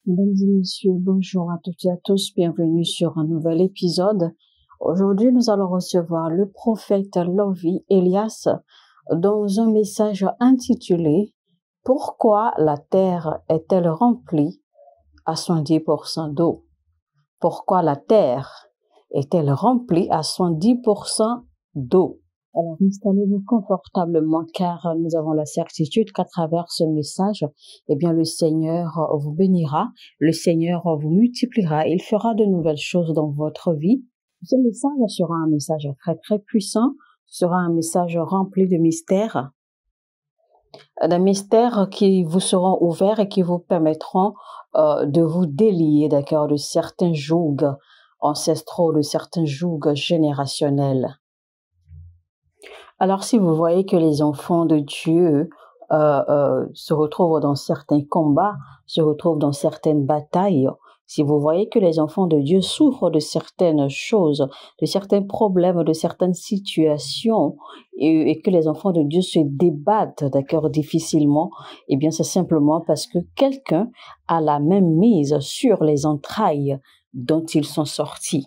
Mesdames et messieurs, bonjour à toutes et à tous, bienvenue sur un nouvel épisode. Aujourd'hui, nous allons recevoir le prophète Lovie Elias dans un message intitulé « Pourquoi la terre est-elle remplie à 70% d'eau ?» Pourquoi la terre est-elle remplie à 70% d'eau? Alors, installez-vous confortablement car nous avons la certitude qu'à travers ce message, le Seigneur vous bénira, le Seigneur vous multipliera, il fera de nouvelles choses dans votre vie. Ce message sera un message très très puissant, ce sera un message rempli de mystères, des mystères qui vous seront ouverts et qui vous permettront de vous délier, d'accord, de certains jougs ancestraux, de certains jougs générationnels. Alors, si vous voyez que les enfants de Dieu se retrouvent dans certains combats, se retrouvent dans certaines batailles, si vous voyez que les enfants de Dieu souffrent de certaines choses, de certains problèmes, de certaines situations, et que les enfants de Dieu se débattent, d'accord, difficilement, eh bien, c'est simplement parce que quelqu'un a la même mise sur les entrailles dont ils sont sortis.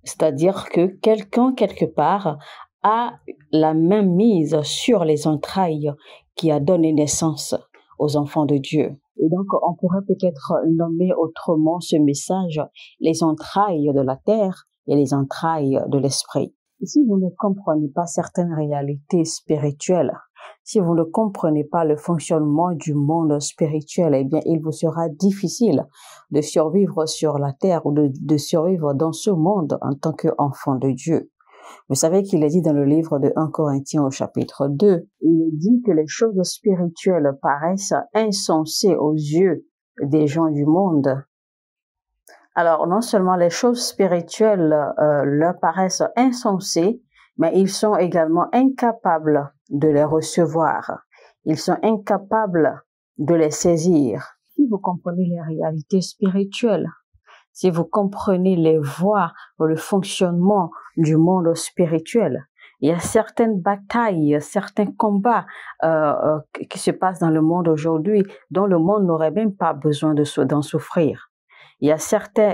C'est-à-dire que quelqu'un, quelque part, a la même mise sur les entrailles qui a donné naissance aux enfants de Dieu. Et donc, on pourrait peut-être nommer autrement ce message les entrailles de la terre et les entrailles de l'esprit. Et si vous ne comprenez pas certaines réalités spirituelles, si vous ne comprenez pas le fonctionnement du monde spirituel, eh bien, il vous sera difficile de survivre sur la terre ou de survivre dans ce monde en tant qu'enfant de Dieu. Vous savez qu'il est dit dans le livre de 1 Corinthiens au chapitre 2, il est dit que les choses spirituelles paraissent insensées aux yeux des gens du monde. Alors, non seulement les choses spirituelles leur paraissent insensées, mais ils sont également incapables de les recevoir. Ils sont incapables de les saisir. Si vous comprenez les réalités spirituelles, si vous comprenez les voies ou le fonctionnement du monde spirituel, il y a certaines batailles, certains combats qui se passent dans le monde aujourd'hui dont le monde n'aurait même pas besoin d'en souffrir. Il y a certains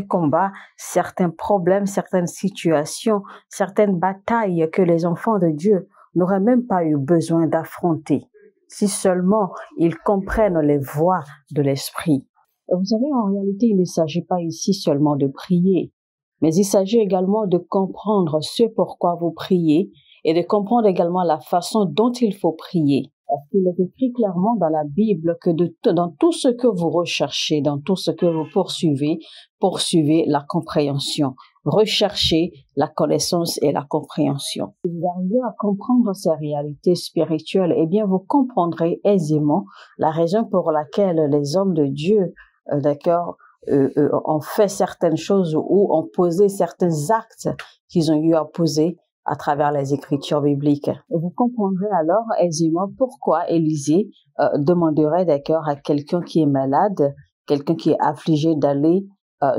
combats, certains problèmes, certaines situations, certaines batailles que les enfants de Dieu n'auraient même pas eu besoin d'affronter, si seulement ils comprennent les voies de l'esprit. Vous savez, en réalité, il ne s'agit pas ici seulement de prier, mais il s'agit également de comprendre ce pourquoi vous priez et de comprendre également la façon dont il faut prier. Parce qu'il est écrit clairement dans la Bible que dans tout ce que vous recherchez, dans tout ce que vous poursuivez la compréhension. Recherchez la connaissance et la compréhension. Si vous arrivez à comprendre ces réalités spirituelles, eh bien, vous comprendrez aisément la raison pour laquelle les hommes de Dieu ont fait certaines choses ou ont posé certains actes qu'ils ont eu à poser à travers les écritures bibliques. Vous comprendrez alors aisément pourquoi Élisée demanderait à quelqu'un qui est malade, quelqu'un qui est affligé d'aller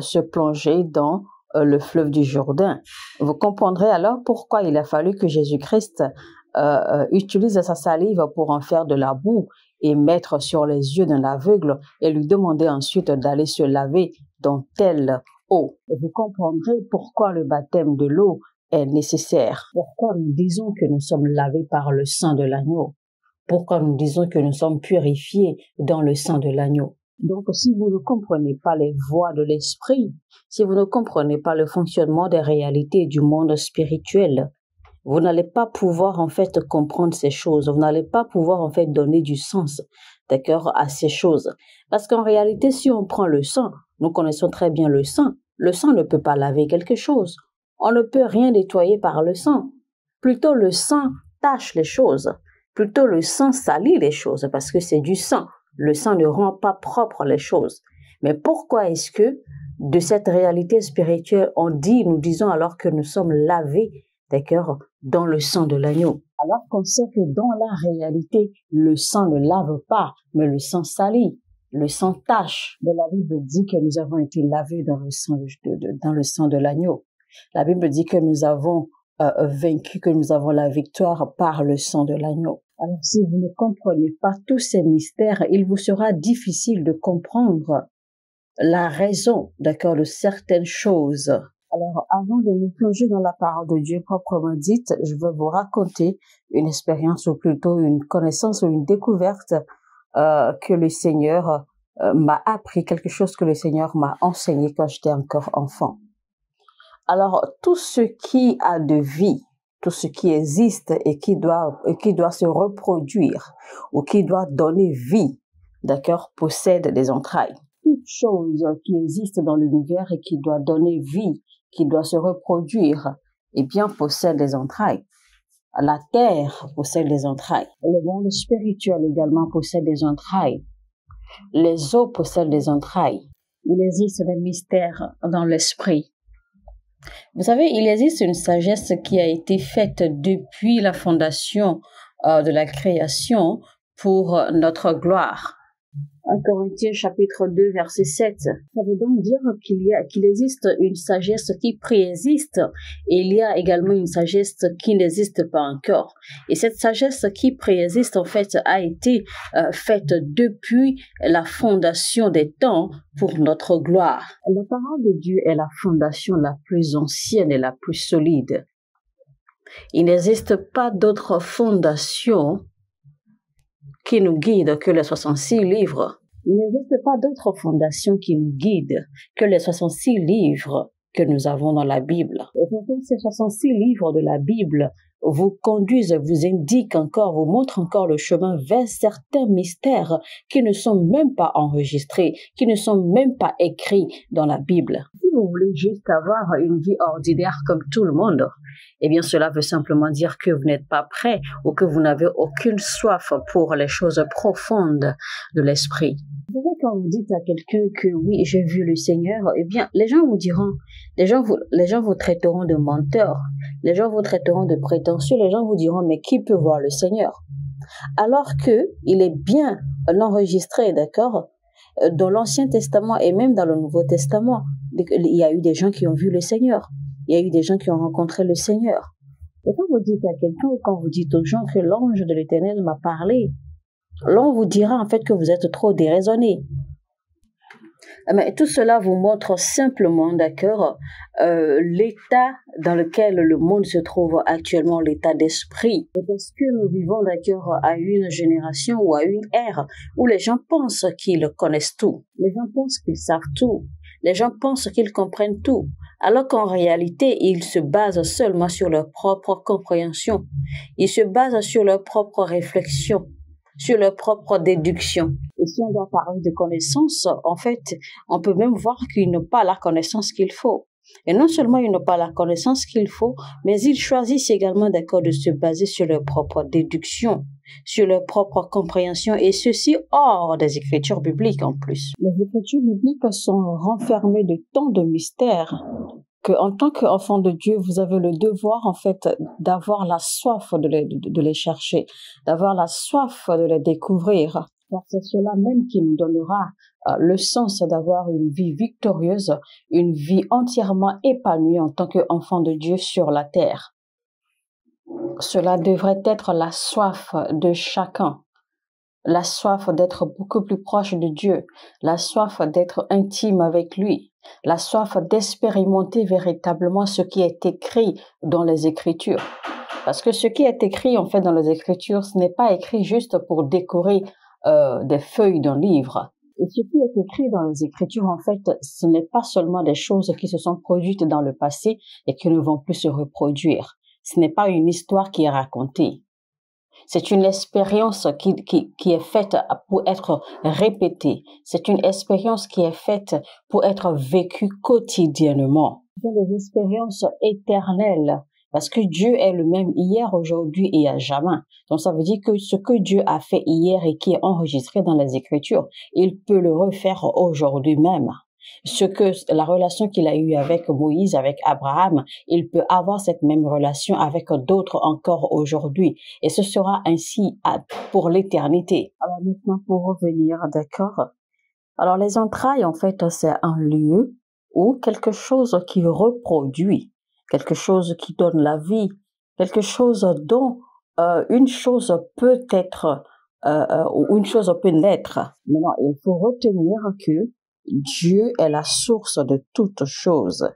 se plonger dans le fleuve du Jourdain. Vous comprendrez alors pourquoi il a fallu que Jésus-Christ utilise sa salive pour en faire de la boue et mettre sur les yeux d'un aveugle et lui demander ensuite d'aller se laver dans telle eau. Et vous comprendrez pourquoi le baptême de l'eau est nécessaire. Pourquoi nous disons que nous sommes lavés par le sang de l'agneau. Pourquoi nous disons que nous sommes purifiés dans le sang de l'agneau. Donc, si vous ne comprenez pas les voies de l'esprit, si vous ne comprenez pas le fonctionnement des réalités du monde spirituel, vous n'allez pas pouvoir en fait comprendre ces choses. Vous n'allez pas pouvoir en fait donner du sens, d'accord, à ces choses. Parce qu'en réalité, si on prend le sang, nous connaissons très bien le sang ne peut pas laver quelque chose. On ne peut rien nettoyer par le sang. Plutôt le sang tâche les choses. Plutôt le sang salit les choses parce que c'est du sang. Le sang ne rend pas propre les choses. Mais pourquoi est-ce que de cette réalité spirituelle, nous disons alors que nous sommes lavés, d'accord, dans le sang de l'agneau? Alors qu'on sait que dans la réalité, le sang ne lave pas, mais le sang salit. Le sang tâche. Mais la Bible dit que nous avons été lavés dans le sang de l'agneau. La Bible dit que nous avons vaincu, que nous avons la victoire par le sang de l'agneau. Alors, si vous ne comprenez pas tous ces mystères, il vous sera difficile de comprendre la raison, d'accord, de certaines choses. Alors, avant de nous plonger dans la parole de Dieu proprement dite, je veux vous raconter une expérience ou plutôt une connaissance ou une découverte que le Seigneur m'a appris, quelque chose que le Seigneur m'a enseigné quand j'étais encore enfant. Alors, tout ce qui a de vie, tout ce qui existe et qui doit se reproduire ou qui doit donner vie, d'accord, possède des entrailles. Toute chose qui existe dans l'univers et qui doit donner vie, qui doit se reproduire, eh bien, possède des entrailles. La terre possède des entrailles. Le monde spirituel également possède des entrailles. Les eaux possèdent des entrailles. Il existe des mystères dans l'esprit. Vous savez, il existe une sagesse qui a été faite depuis la fondation de la création pour notre gloire. 1 Corinthiens chapitre 2 verset 7. Ça veut donc dire qu'il existe une sagesse qui préexiste et il y a également une sagesse qui n'existe pas encore. Et cette sagesse qui préexiste en fait a été faite depuis la fondation des temps pour notre gloire. La parole de Dieu est la fondation la plus ancienne et la plus solide. Il n'existe pas d'autre fondation qui nous guide que les 66 livres. Il n'existe pas d'autre fondation qui nous guide que les 66 livres que nous avons dans la Bible. Et pourtant, ces 66 livres de la Bible vous conduisent, vous indiquent encore, vous montrent encore le chemin vers certains mystères qui ne sont même pas enregistrés, qui ne sont même pas écrits dans la Bible. Si vous voulez juste avoir une vie ordinaire comme tout le monde, eh bien cela veut simplement dire que vous n'êtes pas prêt ou que vous n'avez aucune soif pour les choses profondes de l'esprit. Vous savez, quand vous dites à quelqu'un que oui, j'ai vu le Seigneur, eh bien les gens vous diront, les gens vous traiteront de menteur, les gens vous traiteront de prétentieux, les gens vous diront mais qui peut voir le Seigneur? Alors que il est bien enregistré, d'accord, dans l'Ancien Testament et même dans le Nouveau Testament, il y a eu des gens qui ont vu le Seigneur. Il y a eu des gens qui ont rencontré le Seigneur. Et quand vous dites à quelqu'un ou quand vous dites aux gens que l'ange de l'Éternel m'a parlé, l'on vous dira en fait que vous êtes trop déraisonné. Mais tout cela vous montre simplement, d'accord, l'état dans lequel le monde se trouve actuellement, l'état d'esprit. Et parce que nous vivons, d'accord, à une génération ou à une ère où les gens pensent qu'ils connaissent tout. Les gens pensent qu'ils savent tout. Les gens pensent qu'ils comprennent tout. Alors qu'en réalité, ils se basent seulement sur leur propre compréhension. Ils se basent sur leur propre réflexion, sur leur propre déduction. Et si on doit parler de connaissance, en fait, on peut même voir qu'ils n'ont pas la connaissance qu'il faut. Et non seulement ils n'ont pas la connaissance qu'il faut, mais ils choisissent également, d'accord, de se baser sur leur propre déduction, sur leur propre compréhension, et ceci hors des écritures bibliques en plus. Les écritures bibliques sont renfermées de tant de mystères que, en tant qu'enfant de Dieu, vous avez le devoir, en fait, d'avoir la soif de les chercher, d'avoir la soif de les découvrir. Car c'est cela même qui nous donnera le sens d'avoir une vie victorieuse, une vie entièrement épanouie en tant qu'enfant de Dieu sur la terre. Cela devrait être la soif de chacun. La soif d'être beaucoup plus proche de Dieu, la soif d'être intime avec lui, la soif d'expérimenter véritablement ce qui est écrit dans les Écritures. Parce que ce qui est écrit en fait dans les Écritures, ce n'est pas écrit juste pour décorer des feuilles d'un livre. Et ce qui est écrit dans les Écritures, en fait, ce n'est pas seulement des choses qui se sont produites dans le passé et qui ne vont plus se reproduire. Ce n'est pas une histoire qui est racontée. C'est une expérience qui est faite pour être répétée. C'est une expérience qui est faite pour être vécue quotidiennement. Ce sont des expériences éternelles. Parce que Dieu est le même hier, aujourd'hui et à jamais. Donc ça veut dire que ce que Dieu a fait hier et qui est enregistré dans les Écritures, il peut le refaire aujourd'hui même. La relation qu'il a eue avec Moïse, avec Abraham, il peut avoir cette même relation avec d'autres encore aujourd'hui. Et ce sera ainsi pour l'éternité. Alors maintenant, pour revenir, d'accord? Alors les entrailles, en fait, c'est un lieu ou quelque chose qui reproduit, quelque chose qui donne la vie, quelque chose dont une chose peut être, ou une chose peut naître. Maintenant, il faut retenir que Dieu est la source de toutes choses.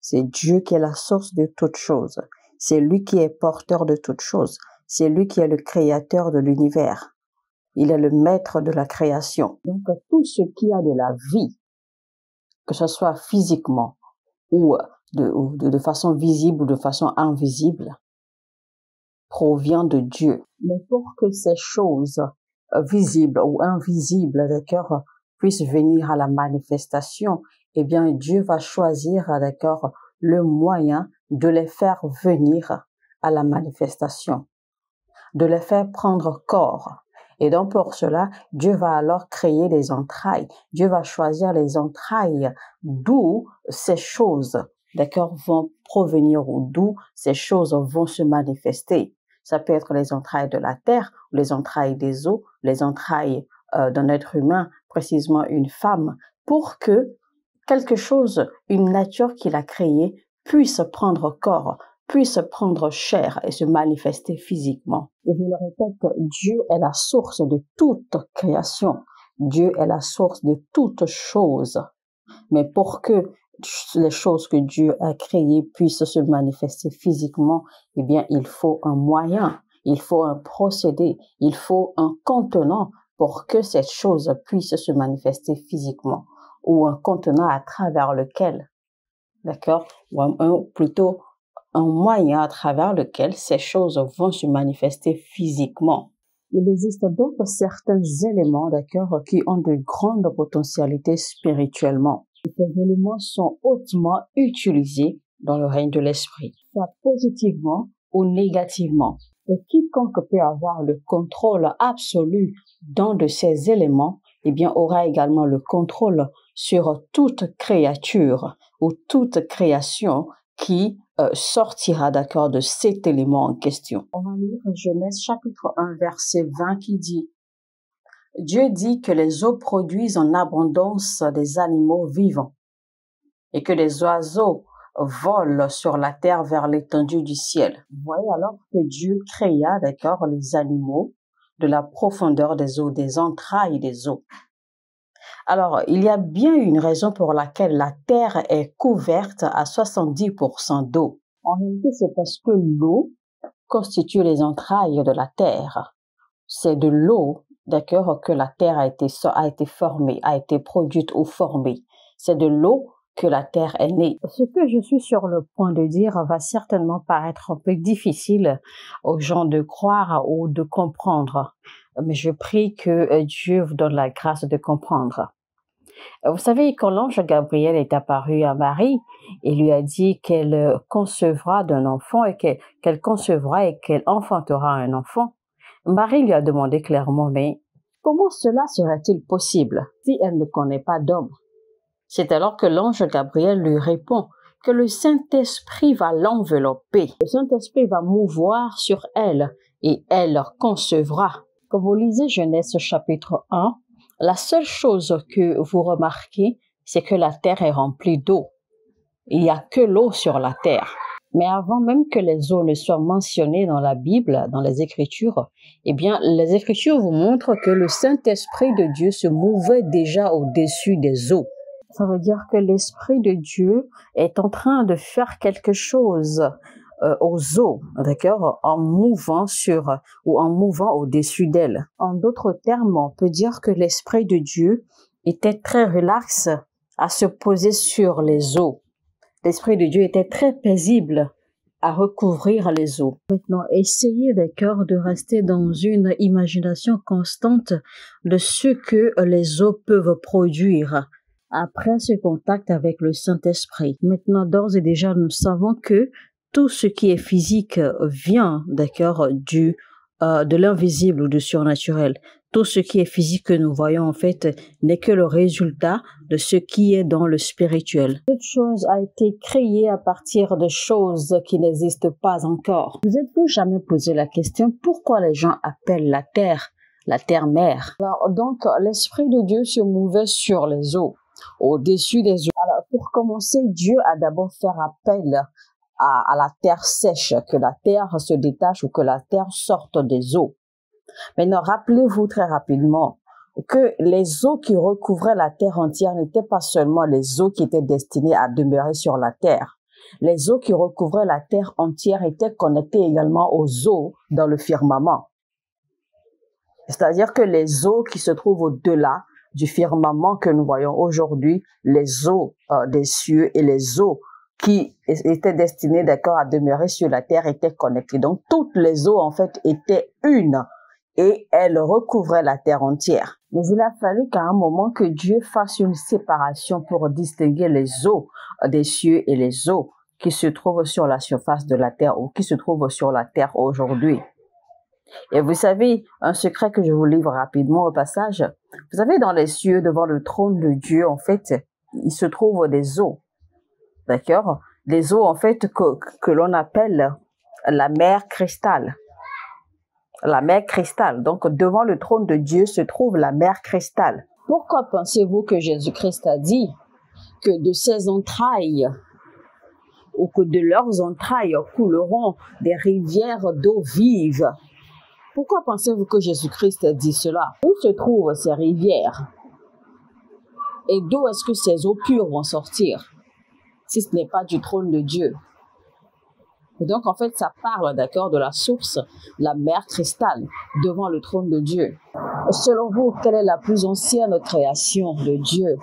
C'est Dieu qui est la source de toutes choses. C'est lui qui est porteur de toutes choses. C'est lui qui est le créateur de l'univers. Il est le maître de la création. Donc, tout ce qui a de la vie, que ce soit physiquement ou de façon visible ou de façon invisible, provient de Dieu. Mais pour que ces choses visibles ou invisibles, d'accord, puissent venir à la manifestation, eh bien, Dieu va choisir, d'accord, le moyen de les faire venir à la manifestation, de les faire prendre corps. Et donc, pour cela, Dieu va alors créer les entrailles. Dieu va choisir les entrailles d'où ces choses, d'accord, vont provenir ou d'où ces choses vont se manifester. Ça peut être les entrailles de la terre, les entrailles des eaux, les entrailles d'un être humain, précisément une femme, pour que quelque chose, une nature qu'il a créée, puisse prendre corps, puisse prendre chair et se manifester physiquement. Et je le répète, Dieu est la source de toute création. Dieu est la source de toute chose. Mais pour que les choses que Dieu a créées puissent se manifester physiquement, eh bien, il faut un moyen, il faut un procédé, il faut un contenant pour que cette chose puisse se manifester physiquement, ou un contenant à travers lequel, d'accord, ou plutôt un moyen à travers lequel ces choses vont se manifester physiquement. Il existe donc certains éléments, d'accord, qui ont de grandes potentialités spirituellement. Ces éléments sont hautement utilisés dans le règne de l'esprit, soit positivement ou négativement. Et quiconque peut avoir le contrôle absolu d'un de ces éléments, eh bien, aura également le contrôle sur toute créature ou toute création qui sortira, d'accord, de cet élément en question. On va lire Genèse chapitre 1, verset 20 qui dit: Dieu dit que les eaux produisent en abondance des animaux vivants et que les oiseaux volent sur la terre vers l'étendue du ciel. Vous voyez alors que Dieu créa, d'accord, les animaux de la profondeur des eaux, des entrailles des eaux. Alors, il y a bien une raison pour laquelle la terre est couverte à 70% d'eau. En réalité, c'est parce que l'eau constitue les entrailles de la terre. C'est de l'eau, d'accord, que la terre a été formée, a été produite ou formée. C'est de l'eau que la terre est née. Ce que je suis sur le point de dire va certainement paraître un peu difficile aux gens de croire ou de comprendre. Mais je prie que Dieu vous donne la grâce de comprendre. Vous savez, quand l'ange Gabriel est apparu à Marie, il lui a dit qu'elle concevra d'un enfant et qu'elle concevra et qu'elle enfantera un enfant. Marie lui a demandé clairement, mais comment cela serait-il possible si elle ne connaît pas d'homme? C'est alors que l'ange Gabriel lui répond que le Saint-Esprit va l'envelopper. Le Saint-Esprit va mouvoir sur elle et elle concevra. Quand vous lisez Genèse chapitre 1, la seule chose que vous remarquez, c'est que la terre est remplie d'eau. Il n'y a que l'eau sur la terre. Mais avant même que les eaux ne soient mentionnées dans la Bible, dans les Écritures, eh bien, les Écritures vous montrent que le Saint-Esprit de Dieu se mouvait déjà au-dessus des eaux. Ça veut dire que l'Esprit de Dieu est en train de faire quelque chose aux eaux, d'accord, en mouvant ou en mouvant au-dessus d'elles. En d'autres termes, on peut dire que l'Esprit de Dieu était très relax à se poser sur les eaux. L'Esprit de Dieu était très paisible à recouvrir les eaux. Maintenant, essayez, d'accord, de rester dans une imagination constante de ce que les eaux peuvent produire après ce contact avec le Saint-Esprit. Maintenant, d'ores et déjà, nous savons que tout ce qui est physique vient, d'accord, de l'invisible ou du surnaturel. Tout ce qui est physique que nous voyons, en fait, n'est que le résultat de ce qui est dans le spirituel. Toute chose a été créée à partir de choses qui n'existent pas encore. Vous êtes-vous jamais posé la question pourquoi les gens appellent la terre mère? Alors, donc, l'Esprit de Dieu se mouvait sur les eaux, au-dessus des eaux. Alors, pour commencer, Dieu a d'abord fait appel à la terre sèche, que la terre se détache ou que la terre sorte des eaux. Maintenant, rappelez-vous très rapidement que les eaux qui recouvraient la terre entière n'étaient pas seulement les eaux qui étaient destinées à demeurer sur la terre. Les eaux qui recouvraient la terre entière étaient connectées également aux eaux dans le firmament. C'est-à-dire que les eaux qui se trouvent au-delà du firmament que nous voyons aujourd'hui, les eaux des cieux et les eaux qui étaient destinées, d'accord, à demeurer sur la terre étaient connectées. Donc, toutes les eaux, en fait, étaient une et elles recouvraient la terre entière. Mais il a fallu qu'à un moment que Dieu fasse une séparation pour distinguer les eaux des cieux et les eaux qui se trouvent sur la surface de la terre ou qui se trouvent sur la terre aujourd'hui. Et vous savez, un secret que je vous livre rapidement au passage, vous savez, dans les cieux, devant le trône de Dieu, en fait, il se trouve des eaux, d'accord? Des eaux, en fait, que l'on appelle la mer cristal. La mer cristal. Donc, devant le trône de Dieu se trouve la mer cristal. Pourquoi pensez-vous que Jésus-Christ a dit que de ses entrailles ou que de leurs entrailles couleront des rivières d'eau vive? Pourquoi pensez-vous que Jésus-Christ a dit cela? Où se trouvent ces rivières? Et d'où est-ce que ces eaux pures vont sortir, si ce n'est pas du trône de Dieu? Et donc, en fait, ça parle, d'accord, de la source, la mer cristal, devant le trône de Dieu. Selon vous, quelle est la plus ancienne création de Dieu,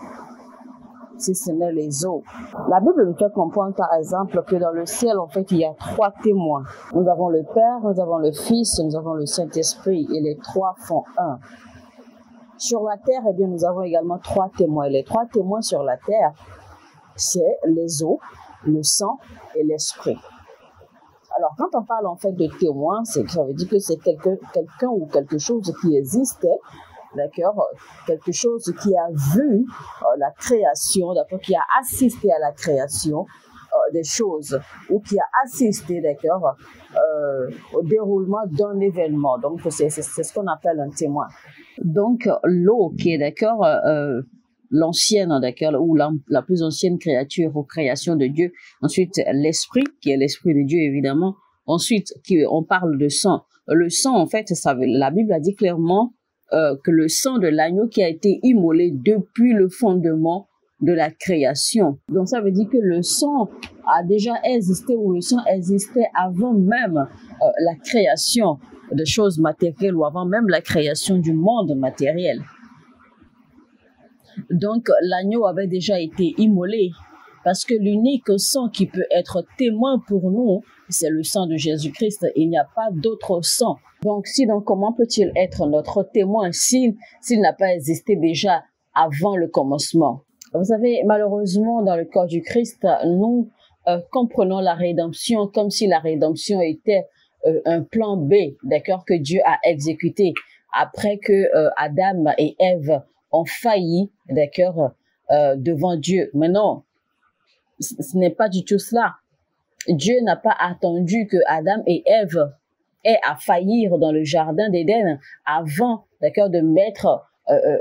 si ce n'est les eaux? La Bible nous fait comprendre, par exemple, que dans le ciel, en fait, il y a 3 témoins. Nous avons le Père, nous avons le Fils, nous avons le Saint-Esprit, et les 3 font un. Sur la terre, eh bien, nous avons également 3 témoins. Et les 3 témoins sur la terre, c'est les eaux, le sang et l'esprit. Alors, quand on parle en fait de témoin, ça veut dire que c'est quelqu'un ou quelque chose qui existait, d'accord, quelque chose qui a vu la création, d'accord, qui a assisté à la création des choses, ou qui a assisté, d'accord, au déroulement d'un événement. Donc, c'est ce qu'on appelle un témoin. Donc, l'eau qui est, d'accord, l'ancienne, d'accord, ou la plus ancienne créature ou création de Dieu. Ensuite, l'esprit, qui est l'esprit de Dieu, évidemment. Ensuite, on parle de sang. Le sang, en fait, la Bible a dit clairement que le sang de l'agneau qui a été immolé depuis le fondement de la création. Donc, ça veut dire que le sang a déjà existé, ou le sang existait avant même la création de choses matérielles, ou avant même la création du monde matériel. Donc, l'agneau avait déjà été immolé, parce que l'unique sang qui peut être témoin pour nous, c'est le sang de Jésus-Christ. Il n'y a pas d'autre sang. Donc, comment peut-il être notre témoin s'il n'a pas existé déjà avant le commencement? Vous savez, malheureusement, dans le corps du Christ, nous comprenons la rédemption comme si la rédemption était un plan B, d'accord, que Dieu a exécuté après que Adam et Ève ont failli, d'accord, devant Dieu. Mais non, ce n'est pas du tout cela. Dieu n'a pas attendu que Adam et Ève aient à faillir dans le jardin d'Éden avant, d'accord, de mettre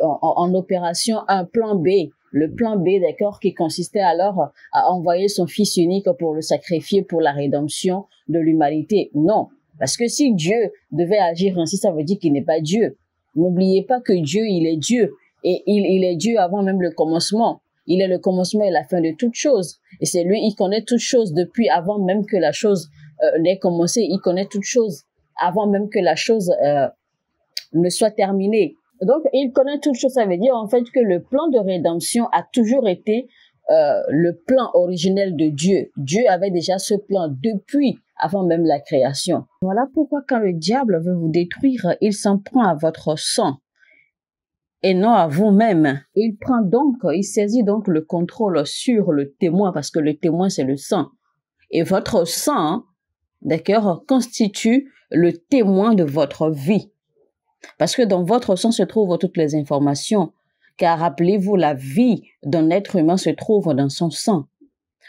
en opération un plan B. Le plan B, d'accord, qui consistait alors à envoyer son fils unique pour le sacrifier pour la rédemption de l'humanité. Non, parce que si Dieu devait agir ainsi, ça veut dire qu'il n'est pas Dieu. N'oubliez pas que Dieu, il est Dieu. Et il est Dieu avant même le commencement. Il est le commencement et la fin de toutes choses. Et c'est lui, il connaît toutes choses depuis avant même que la chose n'ait commencé. Il connaît toutes choses avant même que la chose ne soit terminée. Donc, il connaît toutes choses. Ça veut dire en fait que le plan de rédemption a toujours été le plan originel de Dieu. Dieu avait déjà ce plan depuis avant même la création. Voilà pourquoi quand le diable veut vous détruire, il s'en prend à votre sang et non à vous-même. Il saisit donc le contrôle sur le témoin, parce que le témoin, c'est le sang. Et votre sang, d'accord, constitue le témoin de votre vie. Parce que dans votre sang se trouvent toutes les informations. Car rappelez-vous, la vie d'un être humain se trouve dans son sang.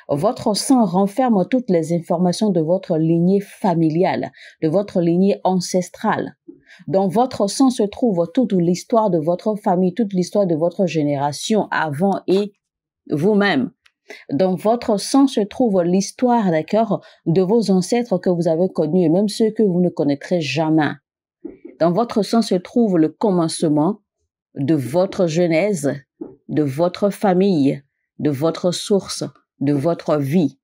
Votre sang renferme toutes les informations de votre lignée familiale, de votre lignée ancestrale. Dans votre sang se trouve toute l'histoire de votre famille, toute l'histoire de votre génération avant et vous-même. Dans votre sang se trouve l'histoire, d'accord, de vos ancêtres que vous avez connus et même ceux que vous ne connaîtrez jamais. Dans votre sang se trouve le commencement de votre genèse, de votre famille, de votre source, de votre vie.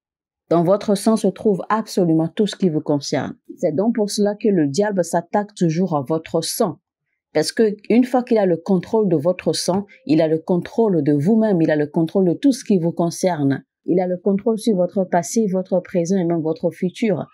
Dans votre sang se trouve absolument tout ce qui vous concerne. C'est donc pour cela que le diable s'attaque toujours à votre sang. Parce que une fois qu'il a le contrôle de votre sang, il a le contrôle de vous-même, il a le contrôle de tout ce qui vous concerne. Il a le contrôle sur votre passé, votre présent et même votre futur.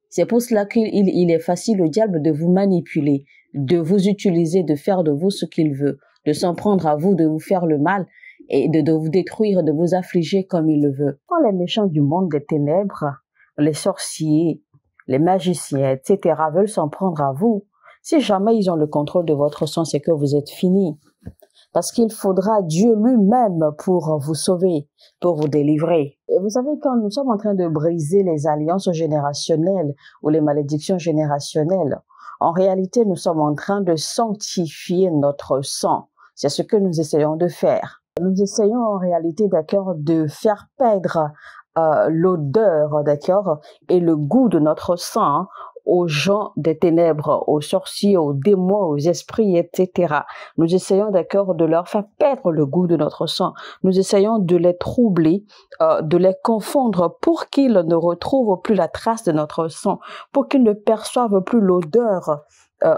C'est pour cela qu'il est facile au diable de vous manipuler, de vous utiliser, de faire de vous ce qu'il veut, de s'en prendre à vous, de vous faire le mal et de vous détruire, de vous affliger comme il le veut. Quand les méchants du monde des ténèbres, les sorciers, les magiciens, etc. veulent s'en prendre à vous, si jamais ils ont le contrôle de votre sang, c'est que vous êtes fini. Parce qu'il faudra Dieu lui-même pour vous sauver, pour vous délivrer. Et vous savez, quand nous sommes en train de briser les alliances générationnelles ou les malédictions générationnelles, en réalité, nous sommes en train de sanctifier notre sang. C'est ce que nous essayons de faire. Nous essayons en réalité, d'accord, de faire perdre l'odeur, d'accord, et le goût de notre sang aux gens des ténèbres, aux sorciers, aux démons, aux esprits, etc. Nous essayons, d'accord, de leur faire perdre le goût de notre sang. Nous essayons de les troubler, de les confondre pour qu'ils ne retrouvent plus la trace de notre sang, pour qu'ils ne perçoivent plus l'odeur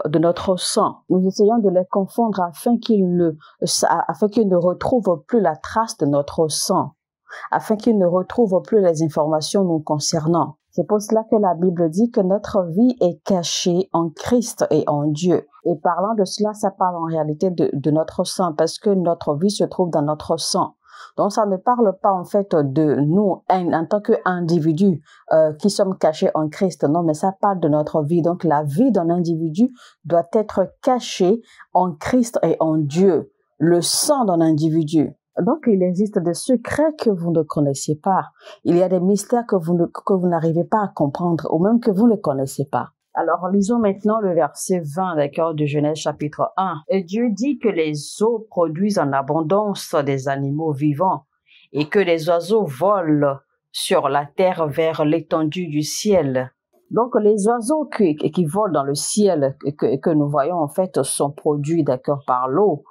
de notre sang. Nous essayons de les confondre afin qu'ils ne retrouvent plus la trace de notre sang, afin qu'ils ne retrouvent plus les informations nous concernant. C'est pour cela que la Bible dit que notre vie est cachée en Christ et en Dieu. Et parlant de cela, ça parle en réalité de notre sang, parce que notre vie se trouve dans notre sang. Donc ça ne parle pas en fait de nous en tant qu'individus qui sommes cachés en Christ, non, mais ça parle de notre vie. Donc la vie d'un individu doit être cachée en Christ et en Dieu. Le sang d'un individu. Donc, il existe des secrets que vous ne connaissez pas. Il y a des mystères que vous n'arrivez pas à comprendre ou même que vous ne connaissez pas. Alors, lisons maintenant le verset 20, d'accord, de Genèse chapitre 1. Et Dieu dit que les eaux produisent en abondance des animaux vivants et que les oiseaux volent sur la terre vers l'étendue du ciel. Donc, les oiseaux qui volent dans le ciel que nous voyons en fait sont produits, d'accord, par l'eau.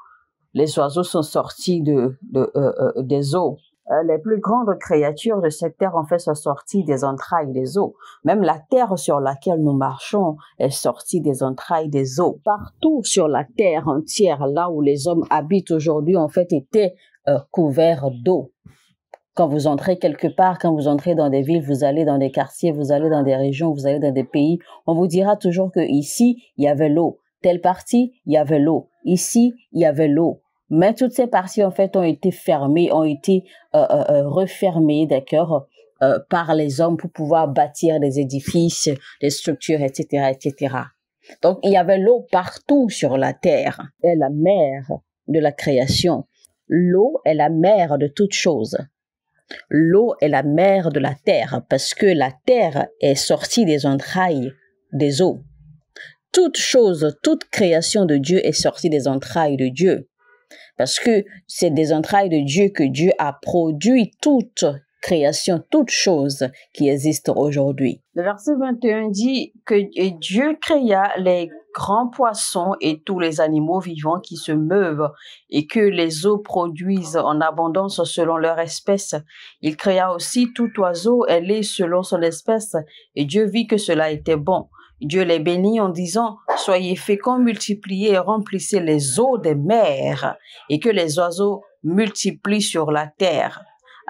Les oiseaux sont sortis des eaux. Les plus grandes créatures de cette terre, en fait, sont sorties des entrailles des eaux. Même la terre sur laquelle nous marchons est sortie des entrailles des eaux. Partout sur la terre entière, là où les hommes habitent aujourd'hui, en fait, étaient couverts d'eau. Quand vous entrez quelque part, quand vous entrez dans des villes, vous allez dans des quartiers, vous allez dans des régions, vous allez dans des pays, on vous dira toujours que ici, il y avait l'eau. Telle partie, il y avait l'eau. Ici, il y avait l'eau. Mais toutes ces parties, en fait, ont été fermées, ont été refermées, d'accord, par les hommes pour pouvoir bâtir des édifices, des structures, etc., etc. Donc, il y avait l'eau partout sur la terre. Elle est la mère de la création. L'eau est la mère de toutes choses. L'eau est la mère de la terre parce que la terre est sortie des entrailles des eaux. Toute chose, toute création de Dieu est sortie des entrailles de Dieu. Parce que c'est des entrailles de Dieu que Dieu a produit toute création, toute chose qui existe aujourd'hui. Le verset 21 dit que Dieu créa les grands poissons et tous les animaux vivants qui se meuvent et que les eaux produisent en abondance selon leur espèce. Il créa aussi tout oiseau ailé selon son espèce et Dieu vit que cela était bon. Dieu les bénit en disant « Soyez féconds, multipliez et remplissez les eaux des mers et que les oiseaux multiplient sur la terre. »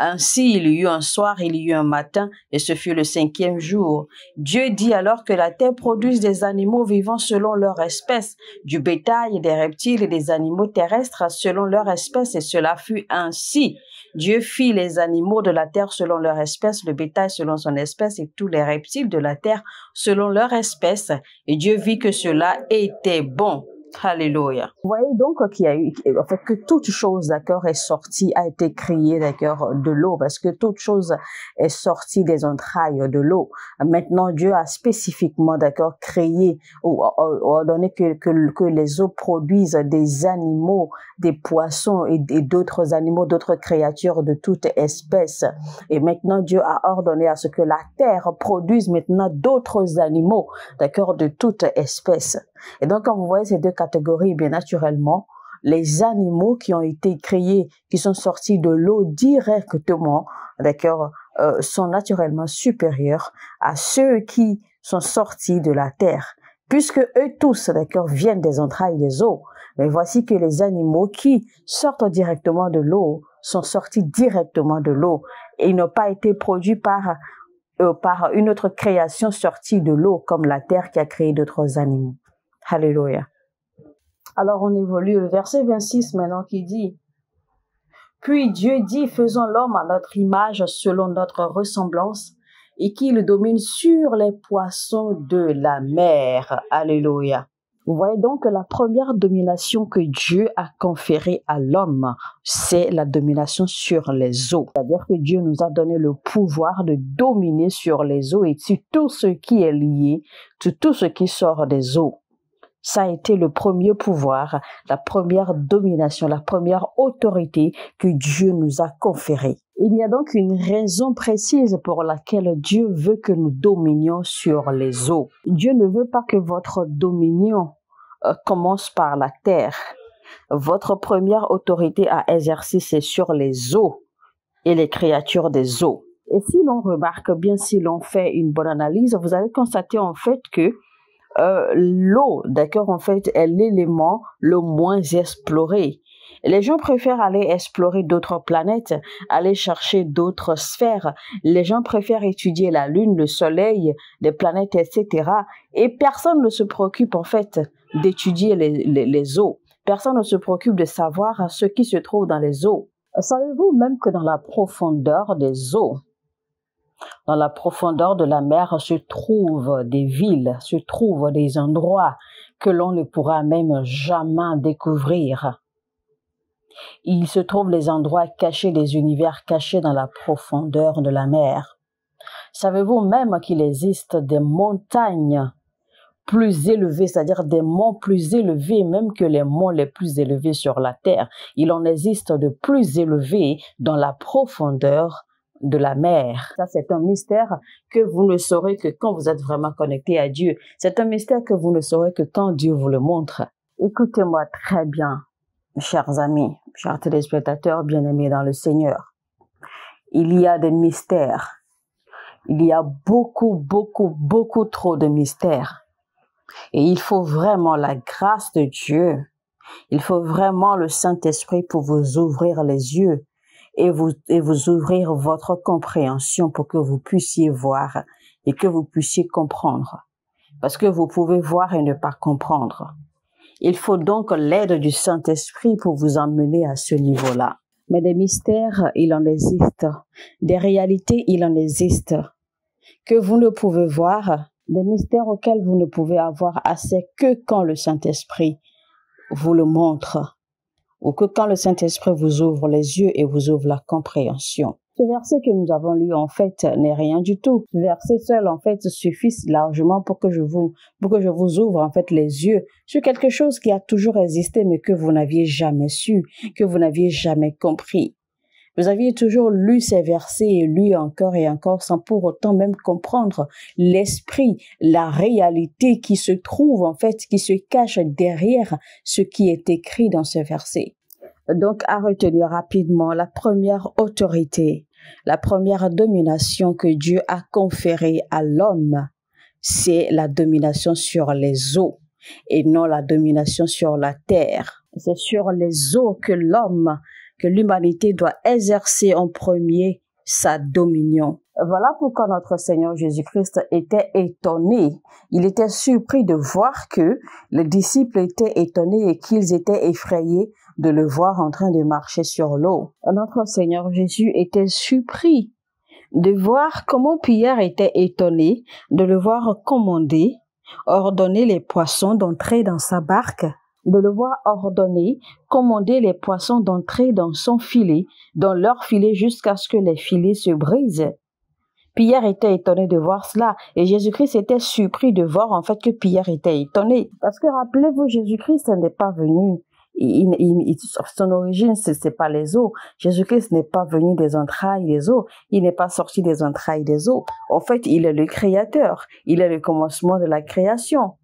Ainsi, il y eut un soir, il y eut un matin, et ce fut le 5e jour. Dieu dit alors que la terre produise des animaux vivants selon leur espèce, du bétail et des reptiles et des animaux terrestres selon leur espèce, et cela fut ainsi. Dieu fit les animaux de la terre selon leur espèce, le bétail selon son espèce, et tous les reptiles de la terre selon leur espèce. Et Dieu vit que cela était bon. Alléluia. Vous voyez donc qu'il y a eu, en fait, que toute chose, d'accord, est sortie, a été créée, d'accord, de l'eau, parce que toute chose est sortie des entrailles de l'eau. Maintenant, Dieu a spécifiquement, d'accord, créé ou ordonné que les eaux produisent des animaux, des poissons et d'autres animaux, d'autres créatures de toute espèce. Et maintenant, Dieu a ordonné à ce que la terre produise maintenant d'autres animaux, d'accord, de toute espèce. Et donc, quand vous voyez ces deux catégories, bien naturellement, les animaux qui ont été créés, qui sont sortis de l'eau directement, d'accord, sont naturellement supérieurs à ceux qui sont sortis de la terre, puisque eux tous, d'accord, viennent des entrailles des eaux. Mais voici que les animaux qui sortent directement de l'eau sont sortis directement de l'eau et n'ont pas été produits par une autre création sortie de l'eau, comme la terre qui a créé d'autres animaux. Alléluia. Alors on évolue le verset 26 maintenant qui dit: Puis Dieu dit, faisons l'homme à notre image selon notre ressemblance et qu'il domine sur les poissons de la mer. Alléluia. Vous voyez donc que la première domination que Dieu a conférée à l'homme, c'est la domination sur les eaux. C'est-à-dire que Dieu nous a donné le pouvoir de dominer sur les eaux et sur tout ce qui est lié, sur tout ce qui sort des eaux. Ça a été le premier pouvoir, la première domination, la première autorité que Dieu nous a conférée. Il y a donc une raison précise pour laquelle Dieu veut que nous dominions sur les eaux. Dieu ne veut pas que votre dominion commence par la terre. Votre première autorité à exercer, c'est sur les eaux et les créatures des eaux. Et si l'on remarque bien, si l'on fait une bonne analyse, vous allez constater en fait que l'eau, d'accord, en fait, est l'élément le moins exploré. Les gens préfèrent aller explorer d'autres planètes, aller chercher d'autres sphères. Les gens préfèrent étudier la Lune, le Soleil, les planètes, etc. Et personne ne se préoccupe, en fait, d'étudier les eaux. Personne ne se préoccupe de savoir ce qui se trouve dans les eaux. Savez-vous même que dans la profondeur des eaux, dans la profondeur de la mer se trouvent des villes, se trouvent des endroits que l'on ne pourra même jamais découvrir. Il se trouve des endroits cachés, des univers cachés dans la profondeur de la mer. Savez-vous même qu'il existe des montagnes plus élevées, c'est-à-dire des monts plus élevés même que les monts les plus élevés sur la terre? Il en existe de plus élevés dans la profondeur de la mer. Ça, c'est un mystère que vous ne saurez que quand vous êtes vraiment connecté à Dieu. C'est un mystère que vous ne saurez que quand Dieu vous le montre. Écoutez-moi très bien, chers amis, chers téléspectateurs bien-aimés dans le Seigneur. Il y a des mystères. Il y a beaucoup trop de mystères. Et il faut vraiment la grâce de Dieu. Il faut vraiment le Saint-Esprit pour vous ouvrir les yeux et vous ouvrir votre compréhension pour que vous puissiez voir et que vous puissiez comprendre. Parce que vous pouvez voir et ne pas comprendre. Il faut donc l'aide du Saint-Esprit pour vous emmener à ce niveau-là. Mais des mystères, il en existe. Des réalités, il en existe. Que vous ne pouvez voir, des mystères auxquels vous ne pouvez avoir accès que quand le Saint-Esprit vous le montre. Ou que quand le Saint-Esprit vous ouvre les yeux et vous ouvre la compréhension. Ce verset que nous avons lu, en fait, n'est rien du tout. Ce verset seul, en fait, suffit largement pour que je vous ouvre, en fait, les yeux sur quelque chose qui a toujours existé, mais que vous n'aviez jamais su, que vous n'aviez jamais compris. Vous aviez toujours lu ces versets et lu encore et encore sans pour autant même comprendre l'esprit, la réalité qui se trouve en fait, qui se cache derrière ce qui est écrit dans ce verset. Donc, à retenir rapidement, la première autorité, la première domination que Dieu a conférée à l'homme, c'est la domination sur les eaux et non la domination sur la terre. C'est sur les eaux que l'humanité doit exercer en premier sa dominion. Voilà pourquoi notre Seigneur Jésus-Christ était étonné. Il était surpris de voir que les disciples étaient étonnés et qu'ils étaient effrayés de le voir en train de marcher sur l'eau. Notre Seigneur Jésus était surpris de voir comment Pierre était étonné de le voir commander, ordonner les poissons d'entrer dans sa barque, de le voir ordonner, commander les poissons d'entrer dans son filet, dans leur filet jusqu'à ce que les filets se brisent. Pierre était étonné de voir cela et Jésus-Christ était surpris de voir en fait que Pierre était étonné. Parce que rappelez-vous, Jésus-Christ n'est pas venu, son origine, c'est pas les eaux. Jésus-Christ n'est pas venu des entrailles des eaux. Il n'est pas sorti des entrailles des eaux. En fait, il est le créateur. Il est le commencement de la création.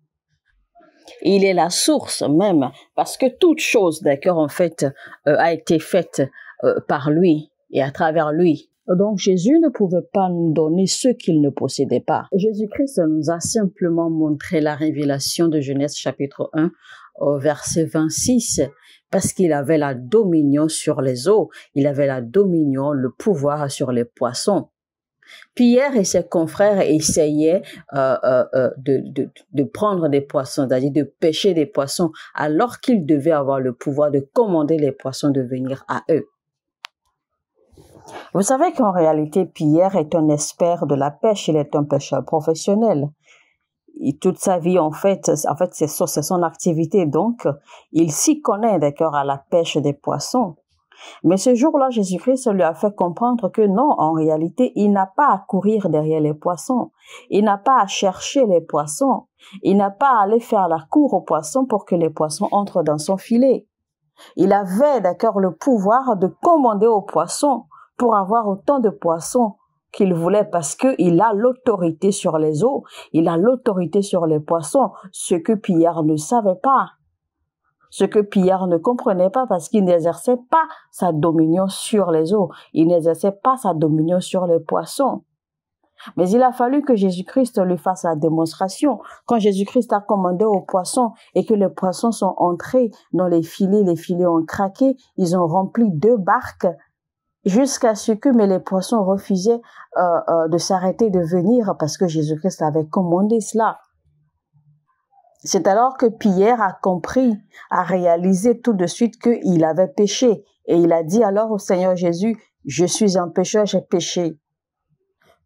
Il est la source même, parce que toute chose, d'accord, en fait, a été faite par lui et à travers lui. Donc Jésus ne pouvait pas nous donner ce qu'il ne possédait pas. Jésus-Christ nous a simplement montré la révélation de Genèse chapitre 1 au verset 26, parce qu'il avait la dominion sur les eaux, il avait la dominion, le pouvoir sur les poissons. Pierre et ses confrères essayaient de prendre des poissons, c'est-à-dire de pêcher des poissons, alors qu'ils devaient avoir le pouvoir de commander les poissons de venir à eux. Vous savez qu'en réalité, Pierre est un expert de la pêche, il est un pêcheur professionnel. Et toute sa vie, en fait c'est son activité, donc il s'y connaît, d'accord, à la pêche des poissons. Mais ce jour-là, Jésus-Christ lui a fait comprendre que non, en réalité, il n'a pas à courir derrière les poissons. Il n'a pas à chercher les poissons. Il n'a pas à aller faire la cour aux poissons pour que les poissons entrent dans son filet. Il avait, d'accord, le pouvoir de commander aux poissons pour avoir autant de poissons qu'il voulait parce qu'il a l'autorité sur les eaux. Il a l'autorité sur les poissons, ce que Pierre ne savait pas. Ce que Pierre ne comprenait pas parce qu'il n'exerçait pas sa dominion sur les eaux. Il n'exerçait pas sa dominion sur les poissons. Mais il a fallu que Jésus-Christ lui fasse la démonstration. Quand Jésus-Christ a commandé aux poissons et que les poissons sont entrés dans les filets ont craqué, ils ont rempli 2 barques jusqu'à ce que les poissons refusaient de s'arrêter de venir parce que Jésus-Christ avait commandé cela. C'est alors que Pierre a compris, a réalisé tout de suite qu'il avait péché. Et il a dit alors au Seigneur Jésus, je suis un pécheur, j'ai péché.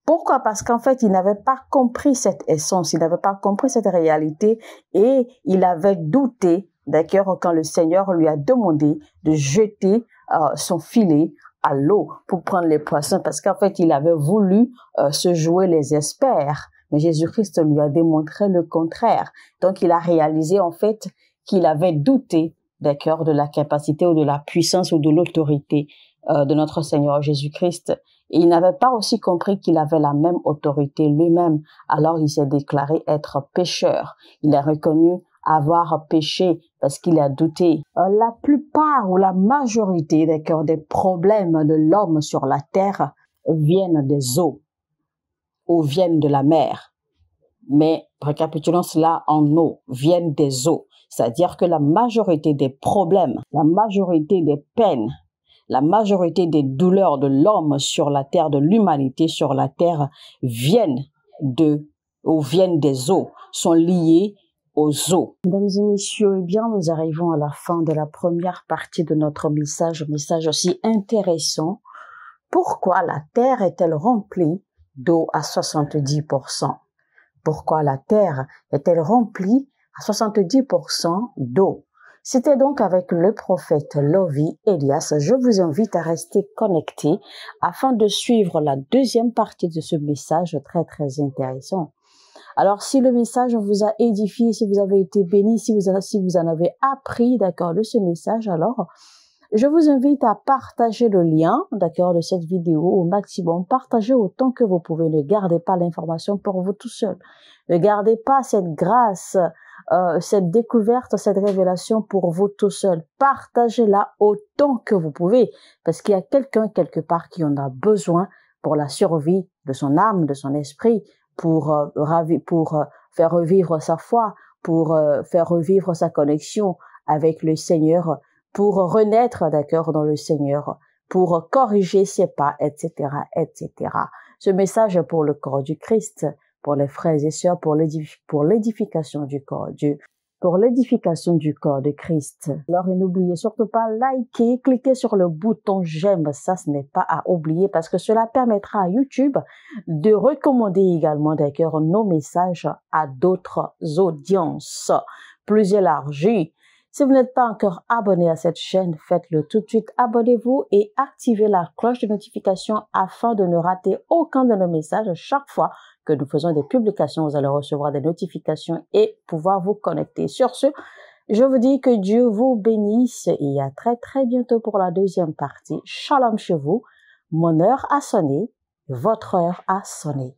Pourquoi? Parce qu'en fait, il n'avait pas compris cette essence, il n'avait pas compris cette réalité et il avait douté, d'accord, quand le Seigneur lui a demandé de jeter son filet à l'eau pour prendre les poissons parce qu'en fait, il avait voulu se jouer les experts. Mais Jésus-Christ lui a démontré le contraire. Donc, il a réalisé en fait qu'il avait douté, d'accord, de la capacité ou de la puissance ou de l'autorité de notre Seigneur Jésus-Christ. Et il n'avait pas aussi compris qu'il avait la même autorité lui-même. Alors, il s'est déclaré être pécheur. Il a reconnu avoir péché parce qu'il a douté. La plupart ou la majorité, d'accord, des problèmes de l'homme sur la terre viennent des eaux ou viennent de la mer. Mais récapitulons cela en eau, viennent des eaux. C'est-à-dire que la majorité des problèmes, la majorité des peines, la majorité des douleurs de l'homme sur la terre, de l'humanité sur la terre, viennent des eaux, sont liées aux eaux. Mesdames et messieurs, eh bien, nous arrivons à la fin de la première partie de notre message aussi intéressant. Pourquoi la terre est-elle remplie d'eau à 70%? Pourquoi la terre est-elle remplie à 70% d'eau? C'était donc avec le prophète Lovi Elias. Je vous invite à rester connectés afin de suivre la deuxième partie de ce message très intéressant. Alors, si le message vous a édifié, si vous avez été béni, si vous en avez appris, d'accord, de ce message, alors je vous invite à partager le lien, d'accord, de cette vidéo au maximum. Partagez autant que vous pouvez. Ne gardez pas l'information pour vous tout seul. Ne gardez pas cette grâce, cette découverte, cette révélation pour vous tout seul. Partagez-la autant que vous pouvez parce qu'il y a quelqu'un quelque part qui en a besoin pour la survie de son âme, de son esprit, pour faire revivre sa foi, pour faire revivre sa connexion avec le Seigneur, pour renaître, d'accord, dans le Seigneur, pour corriger ses pas, etc., etc. Ce message est pour le corps du Christ, pour les frères et sœurs, pour l'édification du corps de Dieu, pour l'édification du corps de Christ. Alors, n'oubliez surtout pas liker, cliquez sur le bouton j'aime, ça ce n'est pas à oublier parce que cela permettra à YouTube de recommander également, d'accord, nos messages à d'autres audiences plus élargies. Si vous n'êtes pas encore abonné à cette chaîne, faites-le tout de suite. Abonnez-vous et activez la cloche de notification afin de ne rater aucun de nos messages. Chaque fois que nous faisons des publications, vous allez recevoir des notifications et pouvoir vous connecter. Sur ce, je vous dis que Dieu vous bénisse et à très bientôt pour la deuxième partie. Shalom chez vous. Mon heure a sonné, votre heure a sonné.